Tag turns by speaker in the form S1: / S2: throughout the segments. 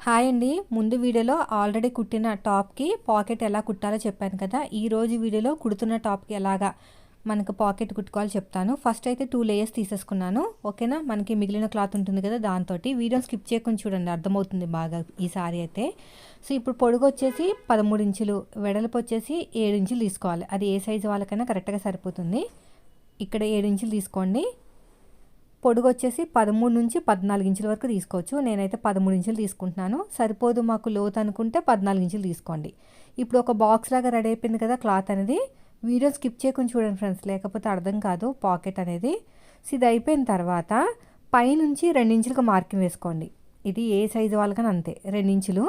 S1: Hi అండి. ముందు వీడియోలో ఆల్రెడీ కుట్టిన టాప్కి పాకెట్ ఎలా కుట్టాలో చెప్పాను కదా. ఈరోజు వీడియోలో కుడుతున్న టాప్కి ఎలాగా మనకు పాకెట్ కుట్టుకోవాలో చెప్తాను. ఫస్ట్ అయితే 2 లేయర్స్ తీసేసుకున్నాను. ఓకేనా, మనకి మిగిలిన క్లాత్ ఉంటుంది కదా, దాంతో వీడియో స్కిప్ చేయకుండా చూడండి, అర్థమవుతుంది బాగా ఈ సారీ అయితే. సో ఇప్పుడు పొడుగు వచ్చేసి 13 ఇంచులు, వెడల్పు వచ్చేసి 7 ఇంచులు తీసుకోవాలి. అది ఏ సైజు వాళ్ళకైనా కరెక్ట్గా సరిపోతుంది. ఇక్కడ 7 ఇంచులు తీసుకోండి. పొడుగు వచ్చేసి 13 నుంచి 14 ఇంచుల వరకు తీసుకోవచ్చు. నేనైతే 13 ఇంచులు తీసుకుంటున్నాను. సరిపోదు మాకు లోతు అనుకుంటే 14 ఇంచులు తీసుకోండి. ఇప్పుడు ఒక బాక్స్ లాగా రెడీ అయిపోయింది కదా క్లాత్ అనేది. వీడియో స్కిప్ చేయకుండా చూడండి ఫ్రెండ్స్, లేకపోతే అర్థం కాదు పాకెట్ అనేది. సో ఇది అయిపోయిన తర్వాత పైనుంచి 2 ఇంచులకు మార్కింగ్ వేసుకోండి. ఇది ఏ సైజు వాళ్ళకని అంతే, 2 ఇంచులు.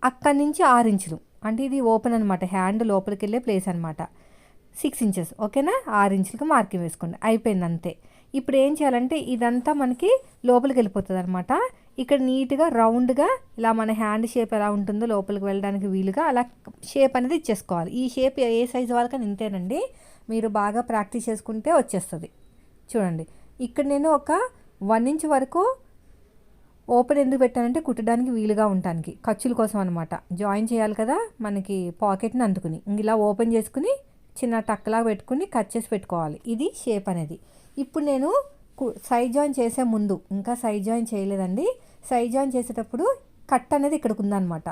S1: అక్కడి నుంచి 6 ఇంచులు, అంటే ఇది ఓపెన్ అనమాట, హ్యాండ్ లోపలికి వెళ్ళే ప్లేస్ అనమాట. 6 ఇంచెస్, ఓకేనా. 6 ఇంచులకు మార్కింగ్ వేసుకోండి. అయిపోయింది అంతే. ఇప్పుడు ఏం చేయాలంటే ఇదంతా మనకి లోపలికి వెళ్ళిపోతుంది అనమాట. ఇక్కడ నీట్గా రౌండ్గా ఇలా మన హ్యాండ్ షేప్ ఎలా ఉంటుందో లోపలికి వెళ్ళడానికి వీలుగా అలా షేప్ అనేది ఇచ్చేసుకోవాలి. ఈ షేప్ ఏ సైజు వాళ్ళకని ఇంతేనండి, మీరు బాగా ప్రాక్టీస్ చేసుకుంటే వచ్చేస్తుంది. చూడండి, ఇక్కడ నేను ఒక 1 ఇంచ్ వరకు ఓపెన్ ఎందుకు పెట్టానంటే కుట్టడానికి వీలుగా ఉండడానికి, ఖర్చుల కోసం అనమాట. జాయిన్ చేయాలి కదా మనకి పాకెట్ని అందుకుని, ఇలా ఓపెన్ చేసుకుని చిన్న టక్లాగా పెట్టుకుని కట్ చేసి పెట్టుకోవాలి. ఇది షేప్ అనేది. ఇప్పుడు నేను సైడ్ జాయిన్ చేసే ముందు, ఇంకా సైడ్ జాయిన్ చేయలేదండి, సైడ్ జాయిన్ చేసేటప్పుడు కట్ అనేది ఇక్కడికి ఉందన్నమాట.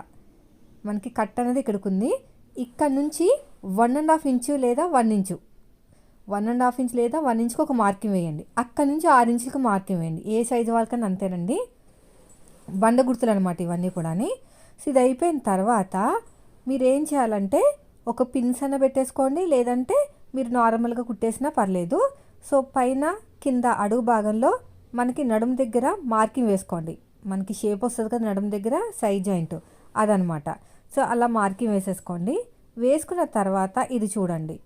S1: మనకి కట్ అనేది ఇక్కడికి ఉంది. ఇక్కడ నుంచి 1.5 ఇంచు లేదా 1 ఇంచు, 1.5 ఇంచ్ లేదా 1 ఇంచుకి ఒక మార్కింగ్ వేయండి. అక్కడ నుంచి 6 ఇంచులకు మార్కింగ్ వేయండి. ఏ సైజు వాళ్ళకన్నా అంతేనండి. బండ గుర్తులు అనమాట ఇవన్నీ కూడా. సో ఇది అయిపోయిన తర్వాత మీరు ఏం చేయాలంటే ఒక పిన్స్ అన్న పెట్టేసుకోండి, లేదంటే మీరు నార్మల్గా కుట్టేసినా పర్లేదు. సో పైన కింద అడుగు భాగంలో మనకి నడుము దగ్గర మార్కింగ్ వేసుకోండి. మనకి షేప్ వస్తుంది కదా నడుము దగ్గర, సైడ్ జాయింట్ అదనమాట. సో అలా మార్కింగ్ వేసేసుకోండి. వేసుకున్న తర్వాత ఇది చూడండి,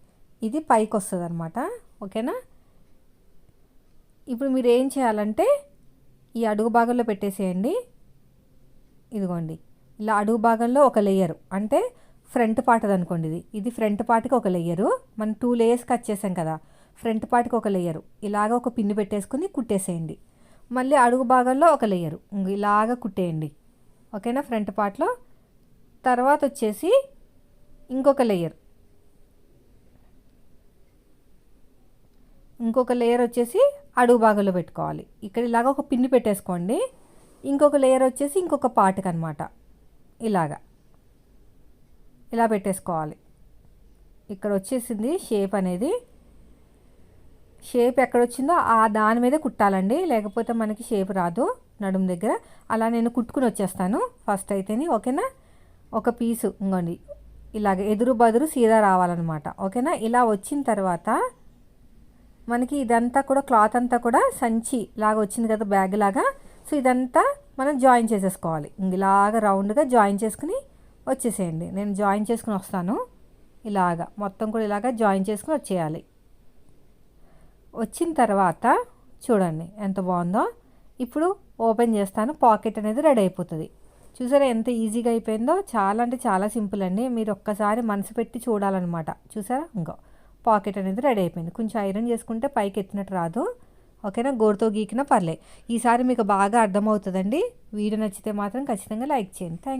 S1: ఇది పైకి వస్తుంది అనమాట, ఓకేనా. ఇప్పుడు మీరు ఏం చేయాలంటే ఈ అడుగు భాగంలో పెట్టేసేయండి. ఇదిగోండి, ఇలా అడుగు భాగంలో ఒక లేయరు, అంటే ఫ్రంట్ పార్ట్ అది అనుకోండి. ఇది ఫ్రంట్ పార్ట్కి ఒక లేయరు. మనం 2 లేయర్స్ కట్ చేసాం కదా, ఫ్రంట్ పార్ట్కి ఒక లేయరు ఇలాగ ఒక పిన్ను పెట్టేసుకుని కుట్టేసేయండి. మళ్ళీ అడుగు భాగంలో ఒక లేయరు ఇలాగ కుట్టేయండి, ఓకేనా, ఫ్రంట్ పార్ట్లో. తర్వాత వచ్చేసి ఇంకొక లేయర్ వచ్చేసి అడుగు భాగంలో పెట్టుకోవాలి. ఇక్కడ ఇలాగ ఒక పిన్ను పెట్టేసుకోండి. ఇంకొక లేయర్ వచ్చేసి ఇంకొక పార్ట్కి అనమాట, ఇలా పెట్టేసుకోవాలి. ఇక్కడ వచ్చేసింది షేప్ అనేది. షేప్ ఎక్కడ వచ్చిందో ఆ దాని మీద కుట్టాలండి, లేకపోతే మనకి షేప్ రాదు నడుము దగ్గర. అలా నేను కుట్టుకుని వచ్చేస్తాను ఫస్ట్ అయితేని, ఓకేనా. ఒక పీసు ఇంకోండి ఇలాగ ఎదురు బదురు సీదా రావాలన్నమాట, ఓకేనా. ఇలా వచ్చిన తర్వాత మనకి ఇదంతా కూడా క్లాత్ అంతా కూడా సంచి లాగా వచ్చింది కదా, బ్యాగ్ లాగా. సో ఇదంతా మనం జాయిన్ చేసేసుకోవాలి. ఇలాగ రౌండ్గా జాయిన్ చేసుకుని వచ్చేసేయండి. నేను జాయిన్ చేసుకుని వస్తాను. ఇలాగా మొత్తం కూడా ఇలాగ జాయిన్ చేసుకుని వచ్చేయాలి. వచ్చిన తర్వాత చూడండి ఎంత బాగుందో. ఇప్పుడు ఓపెన్ చేస్తాను, పాకెట్ అనేది రెడీ అయిపోతుంది. చూసారా ఎంత ఈజీగా అయిపోయిందో. చాలా అంటే చాలా సింపుల్ అండి, మీరు ఒక్కసారి మనసు పెట్టి చూడాలన్నమాట. చూసారా, ఇంకో పాకెట్ అనేది రెడీ అయిపోయింది. కొంచెం ఐరన్ చేసుకుంటే పైకి ఎత్తినట్టు రాదు, ఓకేనా. గోరుతో గీకినా పర్లే. ఈసారి మీకు బాగా అర్థమవుతుందండి. వీడియో నచ్చితే మాత్రం ఖచ్చితంగా లైక్ చేయండి. థ్యాంక్